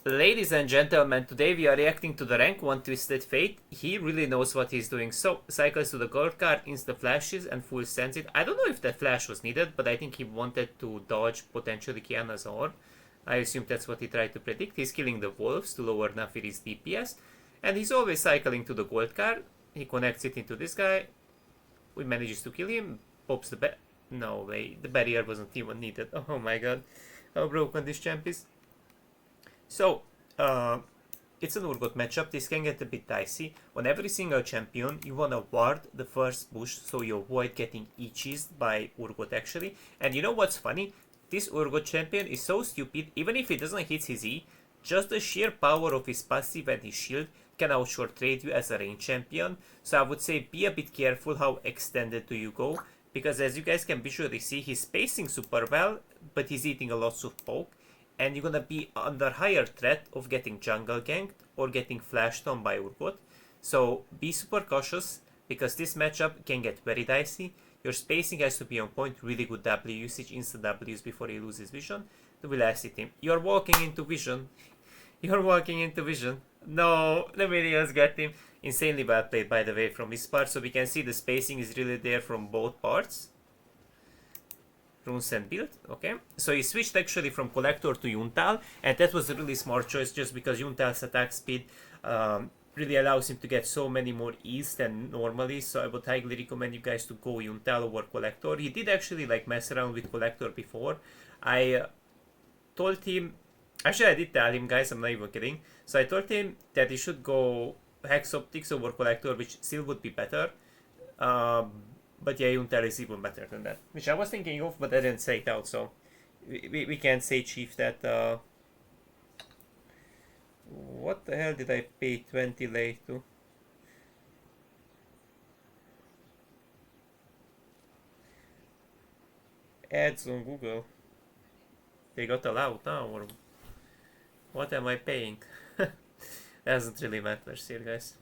Ladies and gentlemen, today we are reacting to the rank 1 Twisted Fate. He really knows what he's doing. So, cycles to the gold card, insta flashes, and full sends it. I don't know if that flash was needed, but I think he wanted to dodge potentially Kiana's or. I assume that's what he tried to predict. He's killing the wolves to lower Nafiri's DPS. And he's always cycling to the gold card. He connects it into this guy. We manages to kill him. Pops the no way, the barrier wasn't even needed. Oh my god, how broken this champ is. So, it's an Urgot matchup. This can get a bit dicey. On every single champion, you wanna ward the first push so you avoid getting eachized by Urgot actually. And you know what's funny? This Urgot champion is so stupid, even if he doesn't hit his E, just the sheer power of his passive and his shield can outshort trade you as a range champion. So I would say be a bit careful how extended do you go, because as you guys can visually see, he's spacing super well, but he's eating a lot of poke. And you're gonna be under higher threat of getting jungle ganked or getting flashed on by Urgot. So be super cautious, because this matchup can get very dicey. Your spacing has to be on point, really good W usage, instant Ws before he loses vision. The velocity team. You're walking into vision. You're walking into vision. No, the minions got him. Insanely well played, by the way, from his part. So we can see the spacing is really there from both parts. Runes and build, okay. So he switched actually from Collector to Yuntal, and that was a really smart choice just because Yuntal's attack speed really allows him to get so many more E's than normally. So I would highly recommend you guys to go Yuntal over Collector. He did actually like mess around with Collector before. I told him, actually I did tell him, guys, I'm not even kidding. So I told him that he should go Hex Optics over Collector, which still would be better. But yeah, Yuntal is even better than that, which I was thinking of, but I didn't say it out, so we can't say, Chief, that... what the hell did I pay 20 late to? Ads on Google. They got allowed now, or what am I paying? Doesn't really matter here, guys.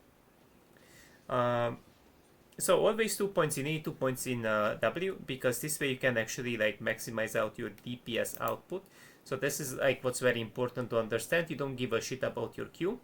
So always 2 points in E, 2 points in W, because this way you can actually like maximize out your DPS output. So this is like what's very important to understand. You don't give a shit about your Q.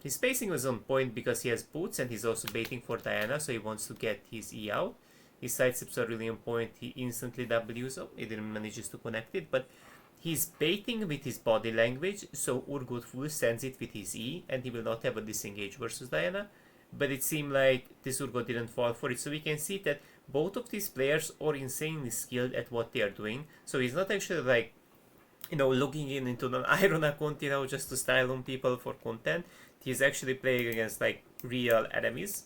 His spacing was on point because he has boots and he's also baiting for Diana, so he wants to get his E out. His side steps are really on point. He instantly W's. Oh, he didn't manage to connect it, but he's baiting with his body language, so Urgot full sends it with his E, and he will not have a disengage versus Diana. But it seemed like this Urgot didn't fall for it, so we can see that both of these players are insanely skilled at what they are doing. So he's not actually like, you know, looking into an iron account, you know, just to style on people for content. He's actually playing against like real enemies.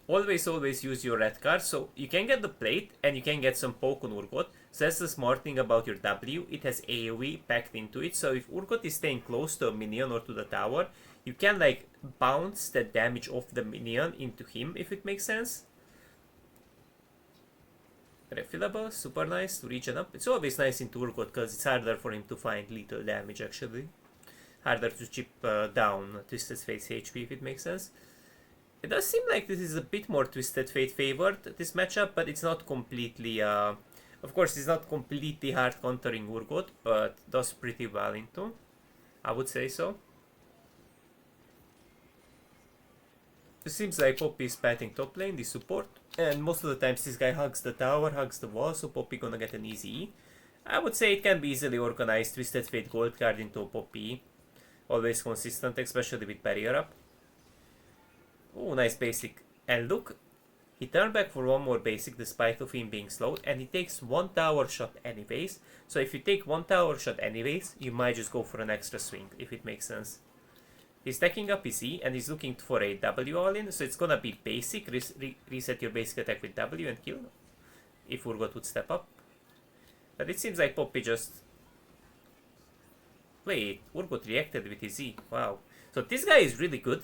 Always use your red card, so you can get the plate and you can get some poke on Urgot. So that's the smart thing about your W, it has AoE packed into it, so if Urgot is staying close to a minion or to the tower, you can like bounce the damage of the minion into him, if it makes sense. Refillable, super nice to regen up. It's always nice into Urgot because it's harder for him to find lethal damage actually. Harder to chip down Twisted Fate's HP, if it makes sense. It does seem like this is a bit more Twisted Fate favored, this matchup, but it's not completely, of course it's not completely hard countering Urgot, but does pretty well into, I would say so. It seems like Poppy is patting top lane, the support, and most of the times this guy hugs the tower, hugs the wall, so Poppy gonna get an easy E. I would say it can be easily organized, Twisted Fate gold card into Poppy, always consistent, especially with barrier up. Oh, nice basic. And look, he turned back for one more basic despite of him being slowed, and he takes one tower shot anyways. So if you take one tower shot anyways, you might just go for an extra swing, if it makes sense. He's stacking up his E and he's looking for a W all-in, so it's gonna be basic, reset your basic attack with W and kill, if Urgot would step up. But it seems like Poppy just... Wait, Urgot reacted with his E, wow. So this guy is really good.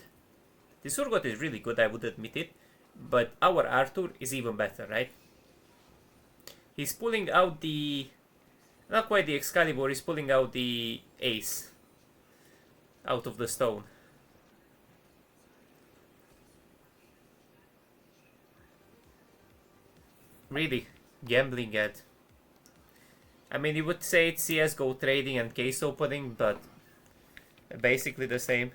This Urgot is really good, I would admit it, but our Arthur is even better, right? He's pulling out the... not quite the Excalibur, he's pulling out the Ace out of the stone. Really, gambling at I mean, you would say it's CSGO trading and case opening, but basically the same.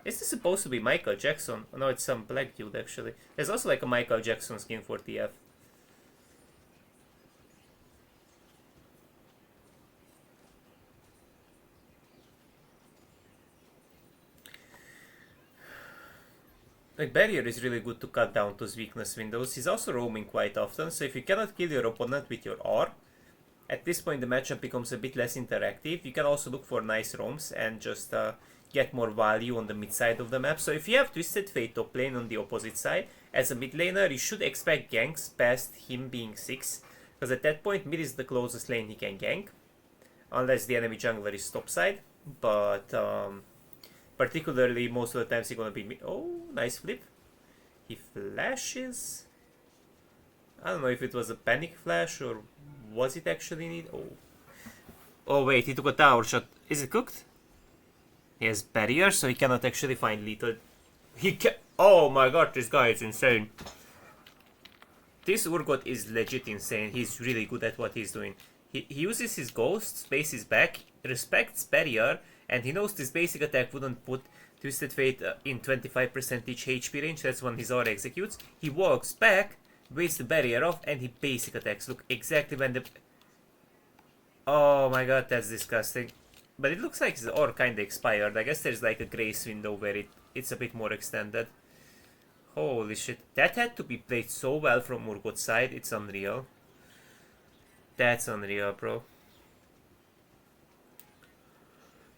Is this supposed to be Michael Jackson? Oh, no, it's some black dude actually. There's also like a Michael Jackson skin for TF. Like, Barrier is really good to cut down those weakness windows. He's also roaming quite often, so if you cannot kill your opponent with your R, at this point the matchup becomes a bit less interactive. You can also look for nice roams and just get more value on the mid side of the map. So if you have Twisted Fate top lane on the opposite side, as a mid laner you should expect ganks past him being 6, because at that point mid is the closest lane he can gank, unless the enemy jungler is topside. But particularly most of the times he's gonna be mid. Oh, nice flip. He flashes. I don't know if it was a panic flash or was it actually need. Oh wait, he took a tower shot. Is it cooked? He has barrier, so he cannot actually find lethal. He can. Oh my god, this guy is insane. This Urgot is legit insane. He's really good at what he's doing. He uses his ghost, spaces back, respects barrier, and he knows this basic attack wouldn't put Twisted Fate in 25% HP range. That's when his aura executes. He walks back, waits the barrier off, and he basic attacks. Look, exactly when the... Oh my god, that's disgusting. But it looks like his aura kinda expired. I guess there's like a grace window where it's a bit more extended. Holy shit. That had to be played so well from Urgot's side. It's unreal. That's unreal, bro.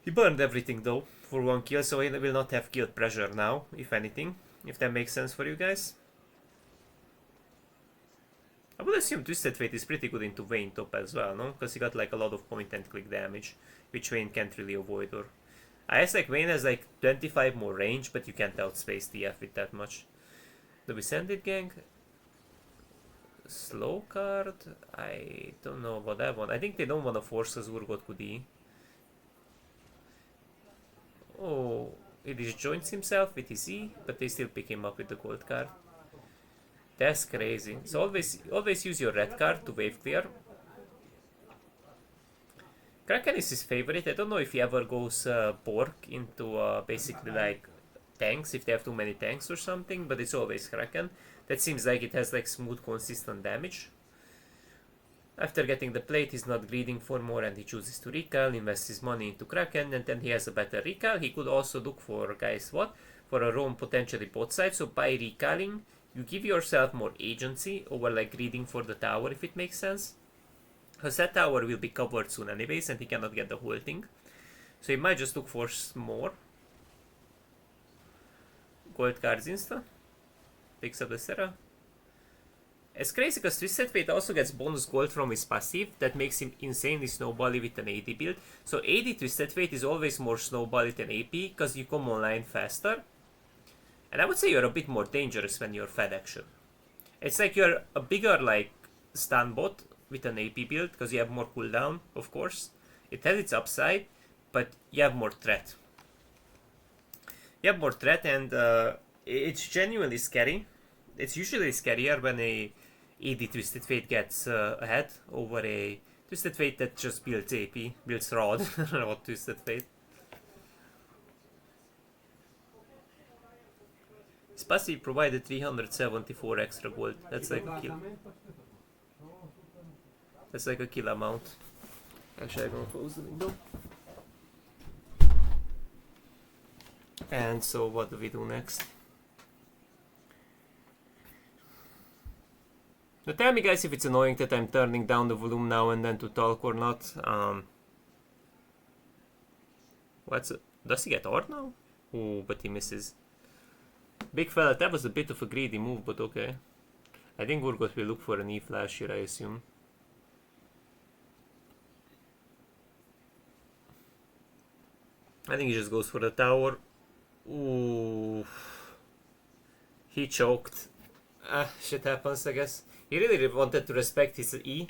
He burned everything though for 1 kill, so he will not have kill pressure now, if anything. If that makes sense for you guys. I would assume Twisted Fate is pretty good into Vayne top as well, no? Because he got like a lot of point and click damage, which Vayne can't really avoid. Or I guess like Vayne has like 25 more range, but you can't outspace TF with that much. Do we send it, gang? Slow card? I don't know about that one. I think they don't want to force us Urgot to D. Oh, he disjoints himself with his E, but they still pick him up with the gold card. That's crazy. So always use your red card to wave clear. Kraken is his favorite. I don't know if he ever goes Bork into basically like tanks, if they have too many tanks or something, but it's always Kraken. That seems like it has like smooth, consistent damage. After getting the plate, he's not greeding for more and he chooses to recall, invests his money into Kraken, and then he has a better recall. He could also look for, guys, what? For a roam potentially both sides. So by recalling, you give yourself more agency over like greeding for the tower, if it makes sense. Because that tower will be covered soon anyways, and he cannot get the whole thing. So he might just look for more. Gold cards insta. Picks up the Serra. It's crazy because Twisted Fate also gets bonus gold from his passive. That makes him insanely snowbally with an AD build. So AD Twisted Fate is always more snowbally than AP because you come online faster. And I would say you're a bit more dangerous when you're fed action. It's like you're a bigger like stun bot with an AP build because you have more cooldown, of course. It has its upside, but you have more threat. You have more threat, and it's genuinely scary. It's usually scarier when a AD Twisted Fate gets ahead over a Twisted Fate that just builds AP, builds Rod, not Twisted Fate. His passive provided 374 extra gold. That's like a kill. That's like a kill amount. Actually, I'm gonna close the window. And so, what do we do next? Now tell me guys if it's annoying that I'm turning down the volume now and then to talk or not. Does he get art now? Oh, but he misses. Big fella, that was a bit of a greedy move, but okay. I think Urgot will look for an E-flash here, I assume. I think he just goes for the tower. Ooh. He choked. Shit happens, I guess. He really wanted to respect his E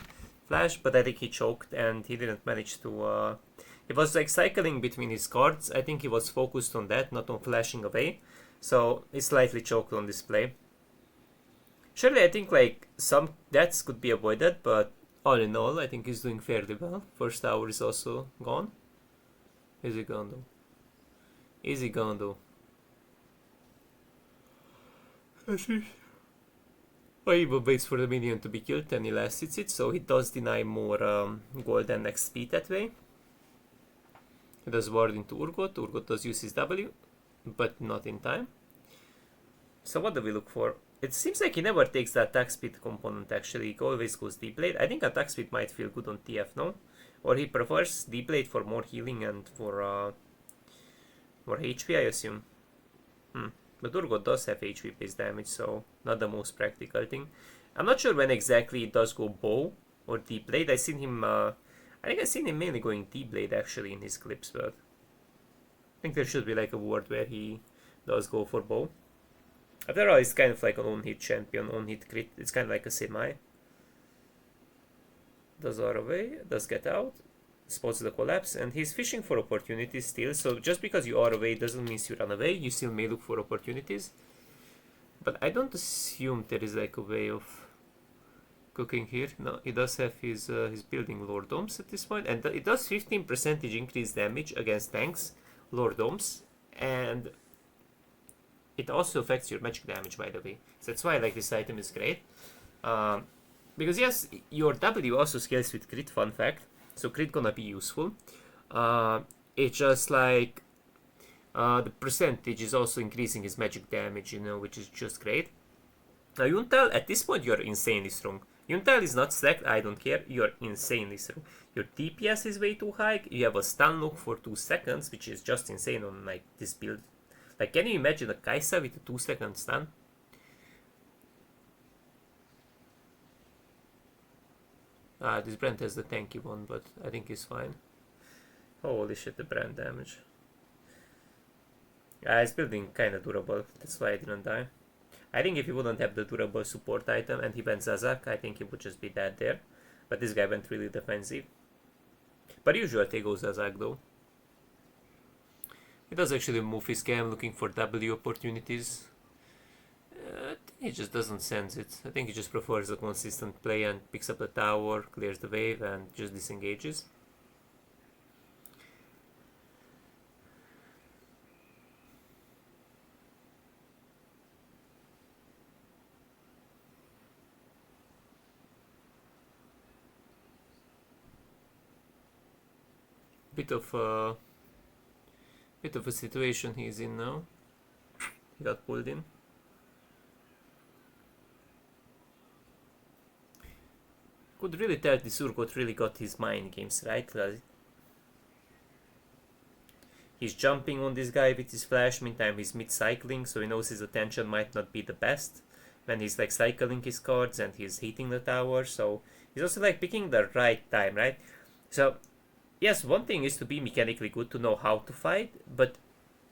flash, but I think he choked and he didn't manage to... He was like cycling between his cards. I think he was focused on that, not on flashing away. So he slightly choked on this play. Surely I think like some deaths could be avoided, but All in all, I think he's doing fairly well. First tower is also gone. Is he gone though? Is he gone though? Let's see. Oh, he waits for the minion to be killed, then he last hits it, so he does deny more gold and XP that way. He does ward into Urgot. Urgot does use his W, but not in time. So what do we look for? It seems like he never takes the attack speed component actually, he always goes deep blade. I think attack speed might feel good on TF, no? Or he prefers deep blade for more healing and for more HP, I assume. But Urgot does have HP based damage, so not the most practical thing. I'm not sure when exactly it does go bow or deep blade. I think I've seen him mainly going deep blade actually in his clips, but I think there should be like a ward where he does go for bow. After all, it's kind of like an on-hit champion, on-hit crit. It's kind of like a semi. Does R away, does get out, spots the collapse, and he's fishing for opportunities still. So just because you are away doesn't mean you run away. You still may look for opportunities. But I don't assume there is like a way of cooking here. No, he does have his building Lord Domes at this point, and it does 15% increased damage against tanks, Lord Domes, and it also affects your magic damage, by the way. So that's why like this item is great. Because yes, your W also scales with crit, fun fact. So crit gonna be useful. It's just like the percentage is also increasing his magic damage, you know, which is just great. Now Yuntal, at this point you're insanely strong. Yuntal is not stacked, I don't care, you're insanely strong. Your DPS is way too high, you have a stun lock for 2 seconds, which is just insane on like this build. Like, can you imagine a Kai'Sa with a 2-second stun? This Brand has the tanky one, but I think he's fine. Holy shit, the Brand damage. It's building kinda durable, that's why I didn't die. I think if he wouldn't have the durable support item and he went Zazak, I think he would just be dead there. But this guy went really defensive. But usually they go Zazak though. He does actually move his cam looking for W opportunities. I think he just doesn't sense it. I think he just prefers a consistent play and picks up the tower, clears the wave and just disengages. Bit of a situation he's in now. He got pulled in. Could really tell this Urgot really got his mind games right. He's jumping on this guy with his flash, meantime he's mid-cycling, so he knows his attention might not be the best when he's like cycling his cards and he's hitting the tower, so he's also like picking the right time, right? So yes, one thing is to be mechanically good, to know how to fight, but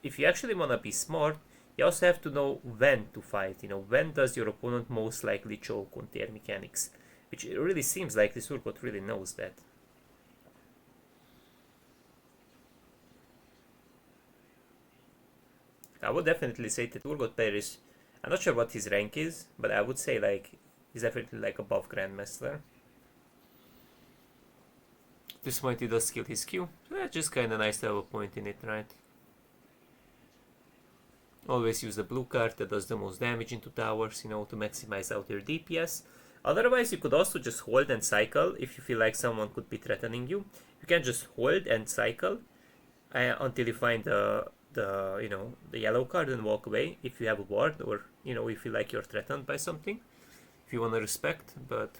if you actually want to be smart, you also have to know when to fight, you know, when does your opponent most likely choke on their mechanics, which it really seems like this Urgot really knows that. I would definitely say that Urgot player is, I'm not sure what his rank is, but I would say like he's definitely like above Grandmaster. This point he does kill his Q, so that's just kinda nice to have a point in it, right? Always use the blue card that does the most damage into towers, you know, to maximize out your DPS. Otherwise, you could also just hold and cycle if you feel like someone could be threatening you. You can just hold and cycle until you find the yellow card and walk away if you have a ward, or you know, if you feel like you're threatened by something. If you want to respect, but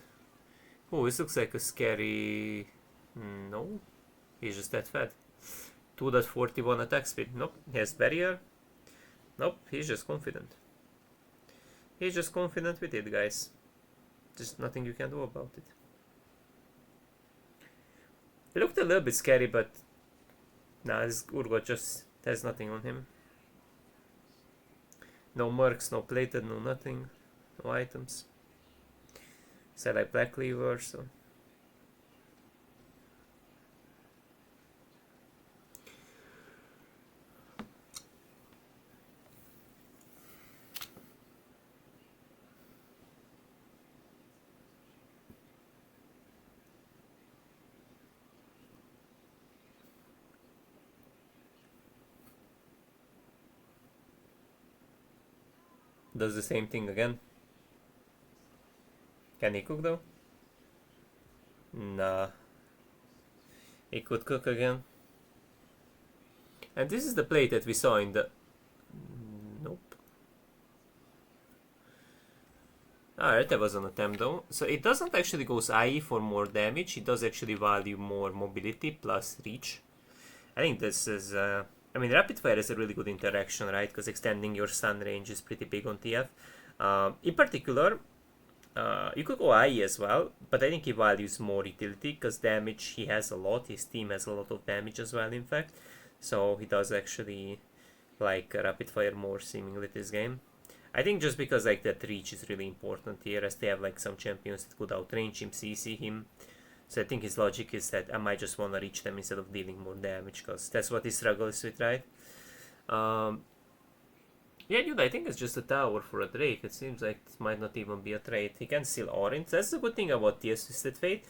oh, this looks like a scary. No, he's just that fat. 2.41 attack speed. Nope, he has barrier. Nope, he's just confident. He's just confident with it, guys. There's nothing you can do about it. It looked a little bit scary, but nah, this Urgot just has nothing on him. No mercs, no plated, no nothing, no items. Say like Black Cleaver, so. Does the same thing again. Can he cook though? Nah. He could cook again. And this is the plate that we saw in the... Nope. Alright, that was an attempt though. So it doesn't actually go IE for more damage, it does actually value more mobility plus reach. I think this is... I mean, Rapid Fire is a really good interaction, right? Because extending your stun range is pretty big on TF. In particular, you could go IE as well, but I think he values more utility because damage he has a lot. His team has a lot of damage as well, in fact. So he does actually like Rapid Fire more seemingly this game. I think just because like that reach is really important here, as they have like some champions that could outrange him, CC him. So I think his logic is that I might just want to reach them instead of dealing more damage, because that's what he struggles with, right? Yeah, dude, I think it's just a tower for a Drake. It seems like it might not even be a trade. He can steal Orange. That's the good thing about TS Twisted Fate.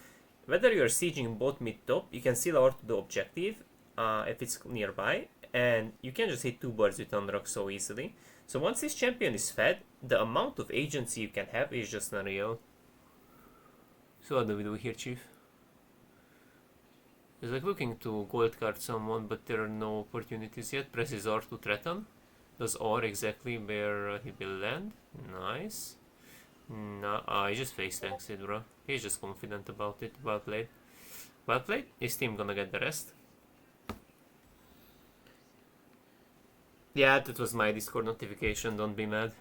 Whether you're sieging bot mid top, you can steal or to the objective if it's nearby, and you can just hit 2 birds with Unrock so easily. So once this champion is fed, the amount of agency you can have is just unreal. So what do we do here, Chief? He's like looking to gold card someone, but there are no opportunities yet. Presses R to threaten. Does R exactly where he will land. Nice. No, he just face tanks it, bro. He's just confident about it. Well played. Well played. His team gonna get the rest. Yeah, that was my Discord notification. Don't be mad.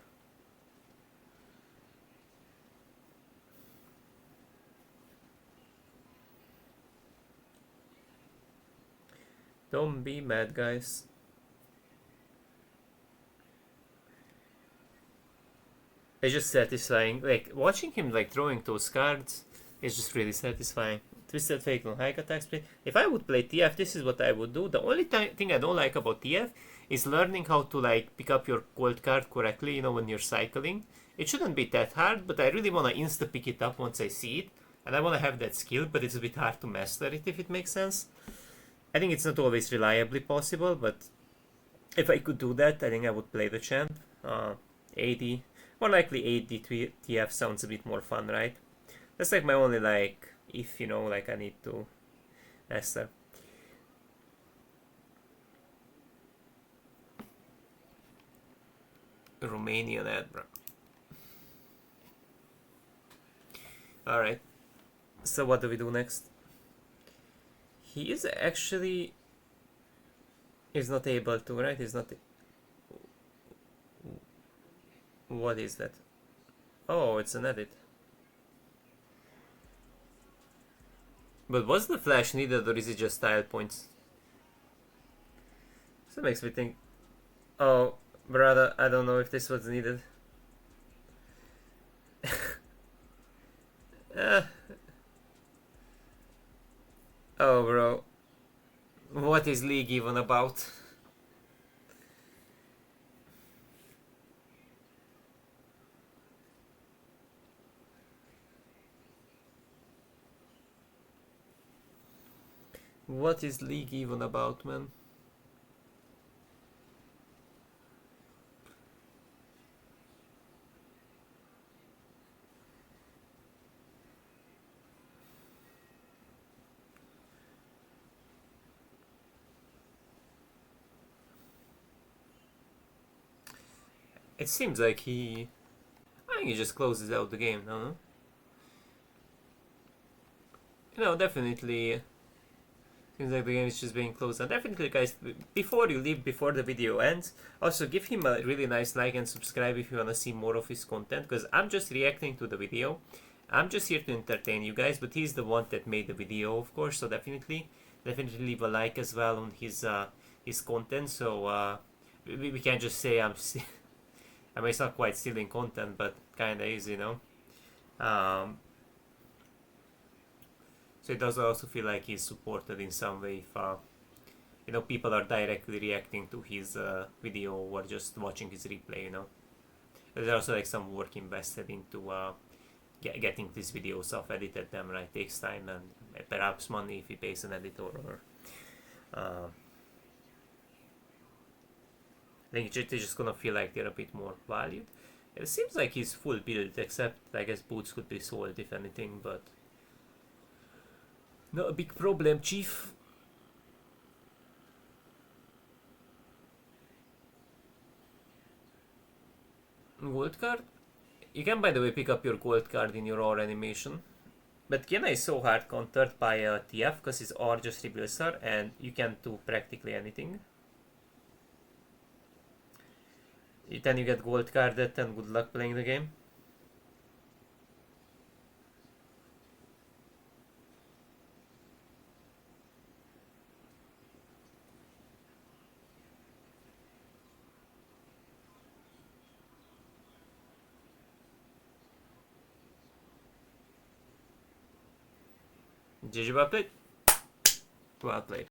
Don't be mad, guys. It's just satisfying. Like, watching him like throwing those cards is just really satisfying. Twisted Fate on high attack speed. If I would play TF, this is what I would do. The only thing I don't like about TF is learning how to like pick up your gold card correctly, you know, when you're cycling. It shouldn't be that hard, but I really want to insta pick it up once I see it. And I want to have that skill, but it's a bit hard to master it, if it makes sense. I think it's not always reliably possible, but if I could do that, I think I would play the champ. AD. More likely AD TF sounds a bit more fun, right? That's like my only like, if you know, like I need to master. Romanian ad, bro. Alright. So what do we do next? He is actually... He's not able to, right? He's not... What is that? Oh, it's an edit. But was the flash needed, or is it just style points? So it makes me think... Oh, brother, I don't know if this was needed. Oh, bro. What is League even about? What is League even about, man? It seems like I think he just closes out the game, no? You know, definitely... Seems like the game is just being closed. And definitely, guys, before you leave, before the video ends, also give him a really nice like and subscribe if you want to see more of his content, because I'm just reacting to the video. I'm just here to entertain you guys, but he's the one that made the video, of course, so definitely leave a like as well on his content, so we can't just say I mean, it's not quite stealing content, but kinda is, you know. So it does also feel like he's supported in some way if, you know, people are directly reacting to his video or just watching his replay, you know. There's also like some work invested into getting these videos off, edited them, right? Takes time and perhaps money if he pays an editor, or I think they're just gonna feel like they're a bit more valued. It seems like he's full build, except I guess boots could be sold if anything, but not a big problem, chief. Gold card? You can, by the way, pick up your gold card in your R animation. But Kiana is so hard countered by a TF because his R just reveals her and you can't do practically anything. Then you get gold carded and good luck playing the game. GG, well played. Well played.